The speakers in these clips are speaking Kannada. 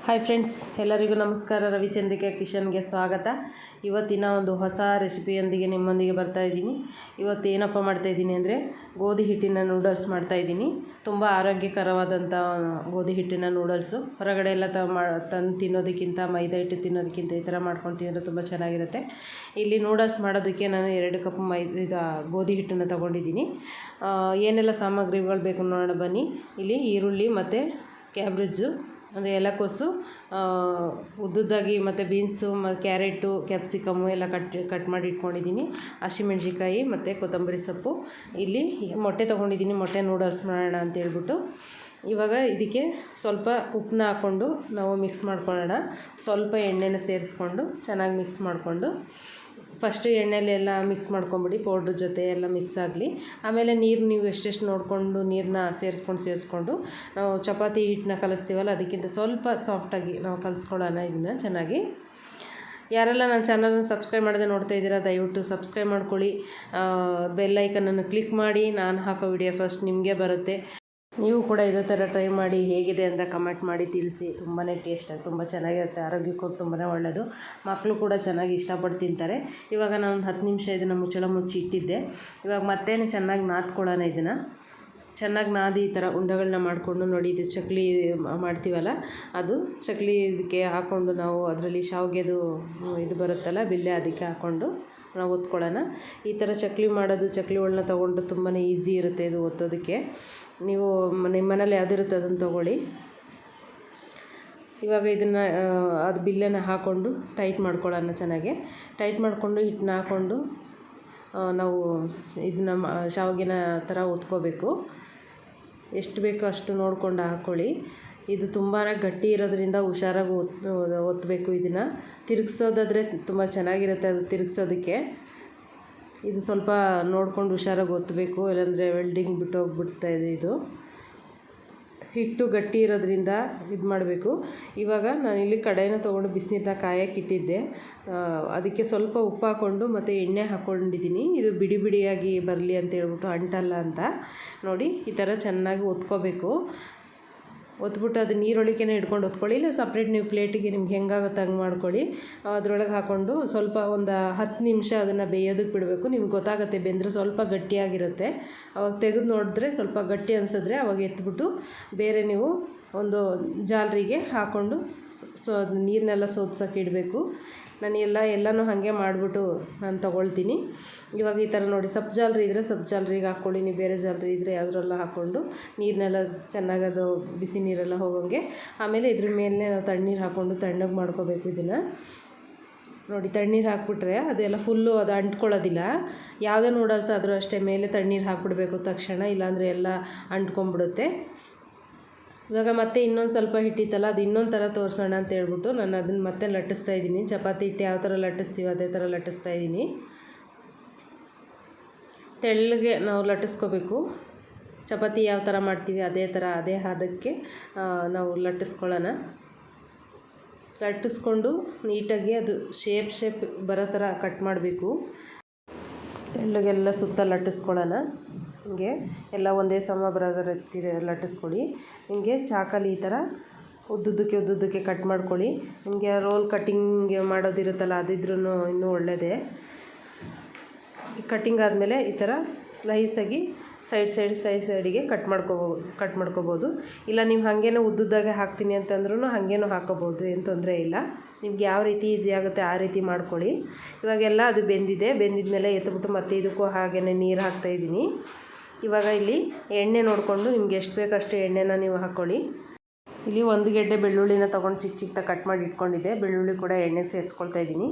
ಹಾಯ್ ಫ್ರೆಂಡ್ಸ್, ಎಲ್ಲರಿಗೂ ನಮಸ್ಕಾರ. ರವಿಚಂದ್ರಿಕಾ ಕಿಚನ್ಗೆ ಸ್ವಾಗತ. ಇವತ್ತಿನ ಒಂದು ಹೊಸ ರೆಸಿಪಿಯೊಂದಿಗೆ ನಿಮ್ಮೊಂದಿಗೆ ಬರ್ತಾಯಿದ್ದೀನಿ. ಇವತ್ತು ಏನಪ್ಪ ಮಾಡ್ತಾಯಿದ್ದೀನಿ ಅಂದರೆ ಗೋಧಿ ಹಿಟ್ಟಿನ ನೂಡಲ್ಸ್ ಮಾಡ್ತಾಯಿದ್ದೀನಿ. ತುಂಬ ಆರೋಗ್ಯಕರವಾದಂಥ ಗೋಧಿ ಹಿಟ್ಟಿನ ನೂಡಲ್ಸು. ಹೊರಗಡೆ ಎಲ್ಲ ತಂದು ತಿನ್ನೋದಕ್ಕಿಂತ ಮೈದಾ ಹಿಟ್ಟು ತಿನ್ನೋದಕ್ಕಿಂತ ಈ ಥರ ಮಾಡ್ಕೊಂಡು ತಿನ್ನೋದು ತುಂಬ ಚೆನ್ನಾಗಿರುತ್ತೆ. ಇಲ್ಲಿ ನೂಡಲ್ಸ್ ಮಾಡೋದಕ್ಕೆ ನಾನು 2 ಕಪ್ ಗೋಧಿ ಹಿಟ್ಟನ್ನು ತೊಗೊಂಡಿದ್ದೀನಿ. ಏನೆಲ್ಲ ಸಾಮಗ್ರಿಗಳು ಬೇಕು ನೋಡೋಣ ಬನ್ನಿ. ಇಲ್ಲಿ ಈರುಳ್ಳಿ ಮತ್ತು ಕ್ಯಾಬ್ರೇಜು ಅಂದರೆ ಎಲೆಕೋಸು, ಉದ್ದುದ್ದಾಗಿ ಮತ್ತು ಬೀನ್ಸು, ಕ್ಯಾರೆಟು, ಕ್ಯಾಪ್ಸಿಕಮ್ಮು ಎಲ್ಲ ಕಟ್ ಮಾಡಿ ಇಟ್ಕೊಂಡಿದ್ದೀನಿ. ಹಸಿಮೆಣ್ಸಿಕಾಯಿ ಮತ್ತು ಕೊತ್ತಂಬರಿ ಸೊಪ್ಪು. ಇಲ್ಲಿ ಮೊಟ್ಟೆ ತೊಗೊಂಡಿದ್ದೀನಿ. ಮೊಟ್ಟೆ ನೂಡಲ್ಸ್ ಮಾಡೋಣ ಅಂತೇಳ್ಬಿಟ್ಟು ಇವಾಗ ಇದಕ್ಕೆ ಸ್ವಲ್ಪ ಉಪ್ಪನ್ನ ಹಾಕ್ಕೊಂಡು ನಾವು ಮಿಕ್ಸ್ ಮಾಡ್ಕೊಳ್ಳೋಣ. ಸ್ವಲ್ಪ ಎಣ್ಣೆನ ಸೇರಿಸ್ಕೊಂಡು ಚೆನ್ನಾಗಿ ಮಿಕ್ಸ್ ಮಾಡಿಕೊಂಡು ಫಸ್ಟು ಎಣ್ಣೆಲೆಲ್ಲ ಮಿಕ್ಸ್ ಮಾಡ್ಕೊಂಬಿಡಿ. ಪೌಡ್ರ್ ಜೊತೆ ಎಲ್ಲ ಮಿಕ್ಸ್ ಆಗಲಿ. ಆಮೇಲೆ ನೀರು ನೀವು ಎಷ್ಟೆಷ್ಟು ನೋಡಿಕೊಂಡು ನೀರನ್ನ ಸೇರಿಸ್ಕೊಂಡು ನಾವು ಚಪಾತಿ ಹಿಟ್ಟನ್ನ ಕಲಿಸ್ತೀವಲ್ಲ ಅದಕ್ಕಿಂತ ಸ್ವಲ್ಪ ಸಾಫ್ಟಾಗಿ ನಾವು ಕಲಿಸ್ಕೊಳ್ಳೋಣ ಇದನ್ನು ಚೆನ್ನಾಗಿ. ಯಾರೆಲ್ಲ ನನ್ನ ಚಾನಲ್ನ ಸಬ್ಸ್ಕ್ರೈಬ್ ಮಾಡದೆ ನೋಡ್ತಾ ಇದ್ದೀರಾ ದಯವಿಟ್ಟು ಸಬ್ಸ್ಕ್ರೈಬ್ ಮಾಡ್ಕೊಳ್ಳಿ. ಬೆಲ್ ಐಕನನ್ನು ಕ್ಲಿಕ್ ಮಾಡಿ. ನಾನು ಹಾಕೋ ವಿಡಿಯೋ ಫಸ್ಟ್ ನಿಮಗೆ ಬರುತ್ತೆ. ನೀವು ಕೂಡ ಇದೇ ಥರ ಟ್ರೈ ಮಾಡಿ ಹೇಗಿದೆ ಅಂತ ಕಮೆಂಟ್ ಮಾಡಿ ತಿಳಿಸಿ. ತುಂಬಾ ಟೇಸ್ಟಾಗಿ ತುಂಬ ಚೆನ್ನಾಗಿರುತ್ತೆ. ಆರೋಗ್ಯಕ್ಕೂ ತುಂಬಾ ಒಳ್ಳೆಯದು. ಮಕ್ಕಳು ಕೂಡ ಚೆನ್ನಾಗಿ ಇಷ್ಟಪಟ್ಟು ತಿಂತಾರೆ. ಇವಾಗ ನಾನು ಒಂದು 10 ನಿಮಿಷ ಇದನ್ನು ಮುಚ್ಚಳ ಮುಚ್ಚಿ ಇಟ್ಟಿದ್ದೆ. ಇವಾಗ ಮತ್ತೆ ಚೆನ್ನಾಗಿ ನಾದ್ಕೊಳ್ಳೋಣ. ಇದನ್ನು ಚೆನ್ನಾಗಿ ನಾದಿ ಈ ಥರ ಉಂಡೆಗಳನ್ನ ಮಾಡಿಕೊಂಡು ನೋಡಿ, ಇದು ಚಕ್ಲಿ ಮಾಡ್ತೀವಲ್ಲ ಅದು ಚಕ್ಲಿ ಇದಕ್ಕೆ ಹಾಕ್ಕೊಂಡು ನಾವು ಅದರಲ್ಲಿ ಶಾವಿಗೆದು ಇದು ಬರುತ್ತಲ್ಲ ಬಿಲ್ಲೆ, ಅದಕ್ಕೆ ಹಾಕ್ಕೊಂಡು ನಾವು ಒತ್ಕೊಳ್ಳೋಣ. ಈ ಥರ ಚಕ್ಲಿ ಮಾಡೋದು, ಚಕ್ಲಿಗಳನ್ನ ತೊಗೊಂಡು ತುಂಬಾ ಈಸಿ ಇರುತ್ತೆ ಇದು ಒತ್ತೋದಕ್ಕೆ. ನೀವು ನಿಮ್ಮ ಮನೇಲಿ ಯಾವುದಿರುತ್ತೆ ಅದನ್ನು ತೊಗೊಳ್ಳಿ. ಇವಾಗ ಇದನ್ನು ಅದು ಬಿಲ್ಲೆನ ಹಾಕ್ಕೊಂಡು ಟೈಟ್ ಮಾಡ್ಕೊಳ್ಳೋಣ. ಚೆನ್ನಾಗಿ ಟೈಟ್ ಮಾಡಿಕೊಂಡು ಹಿಟ್ಟನ್ನ ಹಾಕ್ಕೊಂಡು ನಾವು ಇದನ್ನ ಶಾವಿಗೆನ ಥರ ಒತ್ಕೋಬೇಕು. ಎಷ್ಟು ಬೇಕೋ ಅಷ್ಟು ನೋಡಿಕೊಂಡು ಹಾಕ್ಕೊಳ್ಳಿ. ಇದು ತುಂಬಾ ಗಟ್ಟಿ ಇರೋದ್ರಿಂದ ಹುಷಾರಾಗಿ ಒತ್ತಬೇಕು. ಇದನ್ನು ತಿರುಗಿಸೋದಾದರೆ ತುಂಬ ಚೆನ್ನಾಗಿರುತ್ತೆ ಅದು ತಿರುಗಿಸೋದಕ್ಕೆ. ಇದು ಸ್ವಲ್ಪ ನೋಡ್ಕೊಂಡು ಹುಷಾರಾಗಿ ಒತ್ತಬೇಕು, ಇಲ್ಲಾಂದರೆ ವೆಲ್ಡಿಂಗ್ ಬಿಟ್ಟು ಹೋಗ್ಬಿಡ್ತಾ ಇದೆ. ಇದು ಹಿಟ್ಟು ಗಟ್ಟಿ ಇರೋದ್ರಿಂದ ಇದು ಮಾಡಬೇಕು. ಇವಾಗ ನಾನಿಲ್ಲಿ ಕಡಾಯಿನ ತೊಗೊಂಡು ಬಿಸಿನೀರನ್ನ ಕಾಯಕ್ಕೆ ಇಟ್ಟಿದ್ದೆ. ಅದಕ್ಕೆ ಸ್ವಲ್ಪ ಉಪ್ಪು ಹಾಕ್ಕೊಂಡು ಮತ್ತು ಎಣ್ಣೆ ಹಾಕ್ಕೊಂಡಿದ್ದೀನಿ. ಇದು ಬಿಡಿ ಬಿಡಿಯಾಗಿ ಬರಲಿ ಅಂತ ಹೇಳ್ಬಿಟ್ಟು, ಅಂಟಲ್ಲ ಅಂತ ನೋಡಿ. ಈ ಥರ ಚೆನ್ನಾಗಿ ಒತ್ಕೋಬೇಕು. ಒತ್ಬಿಟ್ಟು ಅದು ನೀರೊಳಗೆ ಹಿಡ್ಕೊಂಡು ಒತ್ಕೊಳ್ಳಿ, ಇಲ್ಲ ಸಪ್ರೇಟ್ ನೀವು ಪ್ಲೇಟಿಗೆ ನಿಮ್ಗೆ ಹೆಂಗಾಗುತ್ತೆ ಹಂಗೆ ಮಾಡ್ಕೊಳ್ಳಿ. ಅದರೊಳಗೆ ಹಾಕ್ಕೊಂಡು ಸ್ವಲ್ಪ ಒಂದು 10 ನಿಮಿಷ ಅದನ್ನು ಬೇಯೋದಕ್ಕೆ ಬಿಡಬೇಕು. ನಿಮ್ಗೆ ಗೊತ್ತಾಗುತ್ತೆ ಬೆಂದರೆ ಸ್ವಲ್ಪ ಗಟ್ಟಿಯಾಗಿರುತ್ತೆ. ಅವಾಗ ತೆಗೆದು ನೋಡಿದ್ರೆ ಸ್ವಲ್ಪ ಗಟ್ಟಿ ಅನಿಸಿದ್ರೆ ಅವಾಗ ಎತ್ಬಿಟ್ಟು ಬೇರೆ ನೀವು ಒಂದು ಜಾಲರಿಗೆ ಹಾಕ್ಕೊಂಡು ನೀರನ್ನೆಲ್ಲ ಸೋದ್ಸೋಕೆ ಇಡಬೇಕು. ನಾನು ಎಲ್ಲನೂ ಹಾಗೆ ಮಾಡಿಬಿಟ್ಟು ನಾನು ತೊಗೊಳ್ತೀನಿ. ಇವಾಗ ಈ ಥರ ನೋಡಿ, ಸಬ್ ಜಾಲರಿ ಇದ್ದರೆ ಸಬ್ ಜಾಲರಿಗೆ ಹಾಕ್ಕೊಳ್ಳಿ. ನೀವು ಬೇರೆ ಜಾಲರಿ ಇದ್ದರೆ ಯಾವುದ್ರೆಲ್ಲ ಹಾಕ್ಕೊಂಡು ನೀರನ್ನೆಲ್ಲ ಚೆನ್ನಾಗಿ ಅದು ಬಿಸಿ ನೀರೆಲ್ಲ ಹೋಗೋಂಗೆ. ಆಮೇಲೆ ಇದ್ರ ಮೇಲೆ ನಾವು ತಣ್ಣೀರು ಹಾಕ್ಕೊಂಡು ತಣ್ಣಗೆ ಮಾಡ್ಕೋಬೇಕು. ಇದನ್ನು ನೋಡಿ, ತಣ್ಣೀರು ಹಾಕ್ಬಿಟ್ರೆ ಅದೆಲ್ಲ ಫುಲ್ಲು ಅದು ಅಂಟ್ಕೊಳ್ಳೋದಿಲ್ಲ. ಯಾವುದೇ ನೂಡಲ್ಸ್ ಆದರೂ ಅಷ್ಟೇ ಮೇಲೆ ತಣ್ಣೀರು ಹಾಕ್ಬಿಡ್ಬೇಕು ತಕ್ಷಣ, ಇಲ್ಲಾಂದರೆ ಎಲ್ಲ ಅಂಟ್ಕೊಂಬಿಡುತ್ತೆ. ಇವಾಗ ಮತ್ತೆ ಇನ್ನೊಂದು ಸ್ವಲ್ಪ ಹಿಟ್ಟಿತ್ತಲ್ಲ, ಅದು ಇನ್ನೊಂದು ಥರ ತೋರಿಸೋಣ ಅಂತ ಹೇಳ್ಬಿಟ್ಟು ನಾನು ಅದನ್ನು ಮತ್ತೆ ಲಟ್ಟಿಸ್ತಾ ಇದ್ದೀನಿ. ಚಪಾತಿ ಹಿಟ್ಟು ಯಾವ ಥರ ಲಟ್ಟಿಸ್ತೀವಿ ಅದೇ ಥರ ಲಟ್ಟಿಸ್ತಾ ಇದ್ದೀನಿ. ತೆಳ್ಳಗೆ ನಾವು ಲಟ್ಟಿಸ್ಕೋಬೇಕು. ಚಪಾತಿ ಯಾವ ಥರ ಮಾಡ್ತೀವಿ ಅದೇ ಥರ, ಅದೇ ಹದಕ್ಕೆ ನಾವು ಲಟ್ಟಿಸ್ಕೊಳ್ಳೋಣ. ಲಟ್ಟಿಸ್ಕೊಂಡು ನೀಟಾಗಿ ಅದು ಶೇಪ್ ಬರೋ ಥರ ಕಟ್ ಮಾಡಬೇಕು. ತೆಳ್ಳಗೆಲ್ಲ ಸುತ್ತ ಲಟ್ಟಿಸ್ಕೊಳ್ಳೋಣ. ಹಿಂಗೆ ಎಲ್ಲ ಒಂದೇ ಸಮ ಬರೋದ ರೀತಿ ಲಟ್ಟಿಸ್ಕೊಳ್ಳಿ. ಹಿಂಗೆ ಚಾಕಲ್ಲಿ ಈ ಥರ ಉದ್ದುದ್ದಕ್ಕೆ ಕಟ್ ಮಾಡ್ಕೊಳ್ಳಿ. ನಿಮಗೆ ರೋಲ್ ಕಟ್ಟಿಂಗ್ ಮಾಡೋದಿರುತ್ತಲ್ಲ ಅದಿದ್ರೂ ಇನ್ನೂ ಒಳ್ಳೆಯದೇ. ಕಟ್ಟಿಂಗ್ ಆದಮೇಲೆ ಈ ಥರ ಸ್ಲೈಸಾಗಿ ಸೈಡಿಗೆ ಕಟ್ ಮಾಡ್ಕೋಬೋದು. ಇಲ್ಲ ನೀವು ಹಾಗೇನೂ ಉದ್ದುದ್ದಾಗೆ ಹಾಕ್ತೀನಿ ಅಂತಂದ್ರೂ ಹಾಗೇನೂ ಹಾಕೋಬೋದು, ಏನು ತೊಂದರೆ ಇಲ್ಲ. ನಿಮ್ಗೆ ಯಾವ ರೀತಿ ಈಸಿ ಆಗುತ್ತೆ ಆ ರೀತಿ ಮಾಡ್ಕೊಳ್ಳಿ. ಇವಾಗೆಲ್ಲ ಅದು ಬೆಂದಿದ್ಮೇಲೆ ಎತ್ಬಿಟ್ಟು ಮತ್ತೆ ಇದಕ್ಕೂ ಹಾಗೇ ನೀರು ಹಾಕ್ತಾಯಿದ್ದೀನಿ. ಇವಾಗ ಇಲ್ಲಿ ಎಣ್ಣೆ ನೋಡಿಕೊಂಡು ನಿಮ್ಗೆ ಎಷ್ಟು ಬೇಕೋ ಅಷ್ಟು ಎಣ್ಣೆನ ನೀವು ಹಾಕ್ಕೊಳ್ಳಿ. ಇಲ್ಲಿ 1 ಗೆಡ್ಡೆ ಬೆಳ್ಳುಳ್ಳಿನ ತೊಗೊಂಡು ಚಿಕ್ಕದಾಗಿ ಕಟ್ ಮಾಡಿ ಇಟ್ಕೊಂಡಿದ್ದೆ. ಬೆಳ್ಳುಳ್ಳಿ ಕೂಡ ಎಣ್ಣೆ ಸೇರಿಸ್ಕೊಳ್ತಾ ಇದ್ದೀನಿ.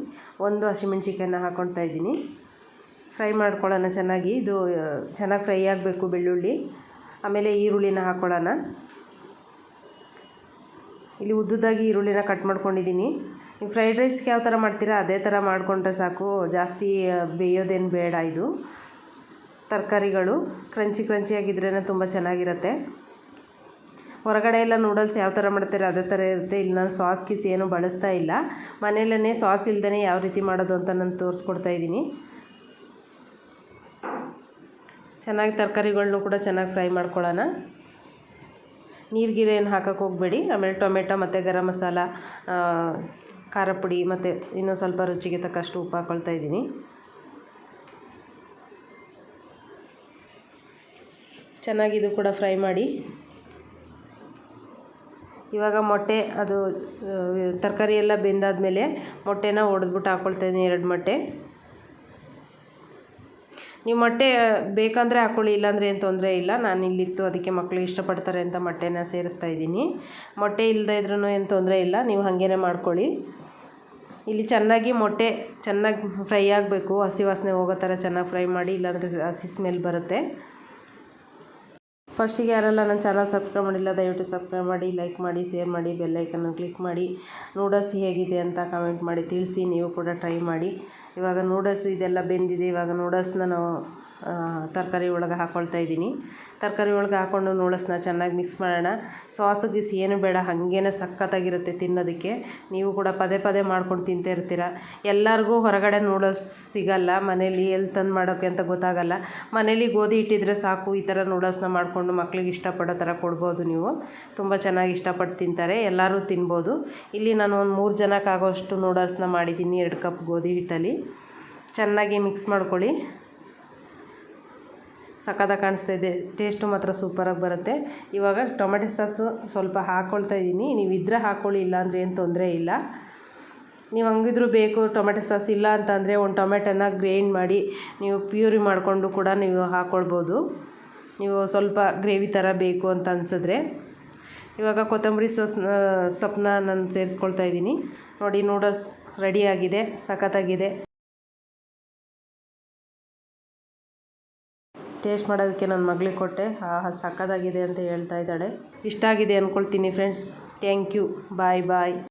1 ಹಸಿಮೆಣ್ಸಿಕಾಯಿನ ಹಾಕ್ಕೊಳ್ತಾ ಇದ್ದೀನಿ. ಫ್ರೈ ಮಾಡ್ಕೊಳ್ಳೋಣ ಚೆನ್ನಾಗಿ. ಇದು ಚೆನ್ನಾಗಿ ಫ್ರೈ ಆಗಬೇಕು ಬೆಳ್ಳುಳ್ಳಿ. ಆಮೇಲೆ ಈರುಳ್ಳಿನ ಹಾಕ್ಕೊಳ್ಳೋಣ. ಇಲ್ಲಿ ಉದ್ದುದಾಗಿ ಈರುಳ್ಳಿನ ಕಟ್ ಮಾಡ್ಕೊಂಡಿದ್ದೀನಿ. ನೀವು ಫ್ರೈಡ್ ರೈಸ್ಗೆ ಯಾವ ಥರ ಮಾಡ್ತೀರಾ ಅದೇ ಥರ ಮಾಡಿಕೊಂಡ್ರೆ ಸಾಕು, ಜಾಸ್ತಿ ಬೇಯೋದೇನು ಬೇಡ. ಇದು ತರಕಾರಿಗಳು ಕ್ರಂಚಿಯಾಗಿದ್ರೇ ತುಂಬ ಚೆನ್ನಾಗಿರುತ್ತೆ. ಹೊರಗಡೆ ಎಲ್ಲ ನೂಡಲ್ಸ್ ಯಾವ ಥರ ಮಾಡ್ತಾರೆ ಅದೇ ಥರ ಇರುತ್ತೆ. ಇಲ್ಲಿ ನಾನು ಸಾಸ್ ಗೀಸ್ ಏನೂ ಬಳಸ್ತಾ ಇಲ್ಲ. ಮನೆಯಲ್ಲೇ ಸಾಸ್ ಇಲ್ಲದೇ ಯಾವ ರೀತಿ ಮಾಡೋದು ಅಂತ ನಾನು ತೋರಿಸ್ಕೊಡ್ತಾ ಇದ್ದೀನಿ. ಚೆನ್ನಾಗಿ ತರಕಾರಿಗಳನ್ನೂ ಕೂಡ ಚೆನ್ನಾಗಿ ಫ್ರೈ ಮಾಡ್ಕೊಳ್ಳೋಣ. ನೀರು ಏನು ಹಾಕೋಕ್ಕೆ ಹೋಗಬೇಡಿ. ಆಮೇಲೆ ಟೊಮೆಟೊ ಮತ್ತು ಗರಂ ಮಸಾಲ, ಖಾರ ಪುಡಿ ಮತ್ತು ಇನ್ನೂ ಸ್ವಲ್ಪ ರುಚಿಗೆ ತಕ್ಕಷ್ಟು ಉಪ್ಪು ಹಾಕ್ಕೊಳ್ತಾ ಇದ್ದೀನಿ. ಚೆನ್ನಾಗಿ ಇದು ಕೂಡ ಫ್ರೈ ಮಾಡಿ. ಇವಾಗ ಮೊಟ್ಟೆ ಅದು ತರಕಾರಿ ಎಲ್ಲ ಬೆಂದಾದಮೇಲೆ ಮೊಟ್ಟೆನ ಒಡೆದ್ಬಿಟ್ಟು ಹಾಕ್ಕೊಳ್ತಾ ಇದ್ದೀನಿ, 2 ಮೊಟ್ಟೆ. ನೀವು ಮೊಟ್ಟೆ ಬೇಕಂದರೆ ಹಾಕ್ಕೊಳ್ಳಿ, ಇಲ್ಲಾಂದರೆ ಏನು ತೊಂದರೆ ಇಲ್ಲ. ನಾನು ಇಲ್ಲಿತ್ತು ಅದಕ್ಕೆ ಮಕ್ಕಳು ಇಷ್ಟಪಡ್ತಾರೆ ಅಂತ ಮೊಟ್ಟೆನ ಸೇರಿಸ್ತಾ ಇದ್ದೀನಿ. ಮೊಟ್ಟೆ ಇಲ್ಲದೇ ಇದ್ರೂ ಏನು ತೊಂದರೆ ಇಲ್ಲ, ನೀವು ಹಾಗೇ ಮಾಡ್ಕೊಳ್ಳಿ. ಇಲ್ಲಿ ಚೆನ್ನಾಗಿ ಮೊಟ್ಟೆ ಚೆನ್ನಾಗಿ ಫ್ರೈ ಆಗಬೇಕು, ಹಸಿ ವಾಸನೆ ಹೋಗೋ ಥರ ಚೆನ್ನಾಗಿ ಫ್ರೈ ಮಾಡಿ, ಇಲ್ಲಾಂದರೆ ಹಸಿ ಸ್ಮೆಲ್ ಬರುತ್ತೆ. ಫಸ್ಟಿಗೆ ಯಾರೆಲ್ಲ ನನ್ನ ಚಾನಲ್ ಸಬ್ಸ್ಕ್ರೈಬ್ ಮಾಡಿಲ್ಲ ದಯವಿಟ್ಟು ಸಬ್ಸ್ಕ್ರೈಬ್ ಮಾಡಿ, ಲೈಕ್ ಮಾಡಿ, ಶೇರ್ ಮಾಡಿ, ಬೆಲ್ ಐಕನ್ನ ಕ್ಲಿಕ್ ಮಾಡಿ. ನೂಡಲ್ಸ್ ಹೇಗಿದೆ ಅಂತ ಕಮೆಂಟ್ ಮಾಡಿ ತಿಳಿಸಿ, ನೀವು ಕೂಡ ಟ್ರೈ ಮಾಡಿ. ಇವಾಗ ನೂಡಲ್ಸ್ ಇದೆಲ್ಲ ಬೆಂದಿದೆ. ಇವಾಗ ನೂಡಲ್ಸ್ನ ನಾವು ತರಕಾರಿ ಒಳಗೆ ಹಾಕ್ಕೊಳ್ತಾ ಇದ್ದೀನಿ. ತರಕಾರಿ ಒಳಗೆ ಹಾಕ್ಕೊಂಡು ನೂಡಲ್ಸ್ನ ಚೆನ್ನಾಗಿ ಮಿಕ್ಸ್ ಮಾಡೋಣ. ಸಾಸು ಗೀಸು ಏನು ಬೇಡ, ಹಾಗೇ ಸಖತ್ತಾಗಿರುತ್ತೆ ತಿನ್ನೋದಕ್ಕೆ. ನೀವು ಕೂಡ ಪದೇ ಪದೇ ಮಾಡ್ಕೊಂಡು ತಿಂತಾ ಇರ್ತೀರ. ಎಲ್ಲರಿಗೂ ಹೊರಗಡೆ ನೂಡಲ್ಸ್ ಸಿಗಲ್ಲ, ಮನೇಲಿ ಎಲ್ಲಿ ತಂದು ಮಾಡೋಕ್ಕೆ ಅಂತ ಗೊತ್ತಾಗಲ್ಲ. ಮನೇಲಿ ಗೋಧಿ ಇಟ್ಟಿದ್ರೆ ಸಾಕು, ಈ ಥರ ನೂಡಲ್ಸ್ನ ಮಾಡಿಕೊಂಡು ಮಕ್ಳಿಗೆ ಇಷ್ಟಪಡೋ ಥರ ಕೊಡ್ಬೋದು. ನೀವು ತುಂಬ ಚೆನ್ನಾಗಿ ಇಷ್ಟಪಟ್ಟು ತಿಂತಾರೆ, ಎಲ್ಲರೂ ತಿನ್ಬೋದು. ಇಲ್ಲಿ ನಾನು ಒಂದು 3 ಜನಕ್ಕಾಗೋಷ್ಟು ನೂಡಲ್ಸ್ನ ಮಾಡಿದ್ದೀನಿ 2 ಕಪ್ ಗೋಧಿ ಹಿಟ್ಟಲ್ಲಿ. ಚೆನ್ನಾಗಿ ಮಿಕ್ಸ್ ಮಾಡ್ಕೊಳ್ಳಿ. ಸಖತ್ತಾಗಿ ಕಾಣಿಸ್ತಾ ಇದೆ, ಟೇಸ್ಟು ಮಾತ್ರ ಸೂಪರಾಗಿ ಬರುತ್ತೆ. ಇವಾಗ ಟೊಮೆಟೊ ಸಾಸು ಸ್ವಲ್ಪ ಹಾಕ್ಕೊಳ್ತಾ ಇದ್ದೀನಿ. ನೀವು ಇದ್ದರೆ ಹಾಕ್ಕೊಳ್ಳಿ, ಇಲ್ಲಾಂದರೆ ಏನು ತೊಂದರೆ ಇಲ್ಲ. ನೀವು ಹಂಗಿದ್ರೂ ಬೇಕು ಟೊಮೆಟೊ ಸಾಸ್ ಇಲ್ಲ ಅಂತಂದರೆ ಒಂದು ಟೊಮೆಟೊನ ಗ್ರೈಂಡ್ ಮಾಡಿ ನೀವು ಪ್ಯೂರಿ ಮಾಡಿಕೊಂಡು ಕೂಡ ನೀವು ಹಾಕ್ಕೊಳ್ಬೋದು, ನೀವು ಸ್ವಲ್ಪ ಗ್ರೇವಿ ಥರ ಬೇಕು ಅಂತ ಅನಿಸಿದ್ರೆ. ಇವಾಗ ಕೊತ್ತಂಬರಿ ಸೊಪ್ಪನ್ನ ನಾನು ಸೇರಿಸ್ಕೊಳ್ತಾ ಇದ್ದೀನಿ. ನೋಡಿ, ನೂಡಲ್ಸ್ ರೆಡಿಯಾಗಿದೆ, ಸಖತ್ತಾಗಿದೆ. ಟೇಸ್ಟ್ ಮಾಡೋದಕ್ಕೆ ನನ್ನ ಮಗಳಿಗೆ ಕೊಟ್ಟೆ, ಸಖತ್ತಾಗಿದೆ ಅಂತ ಹೇಳ್ತಾ ಇದ್ದಾಳೆ. ಇಷ್ಟ ಆಗಿದೆ ಅಂದ್ಕೊಳ್ತೀನಿ friends. Thank you, bye bye.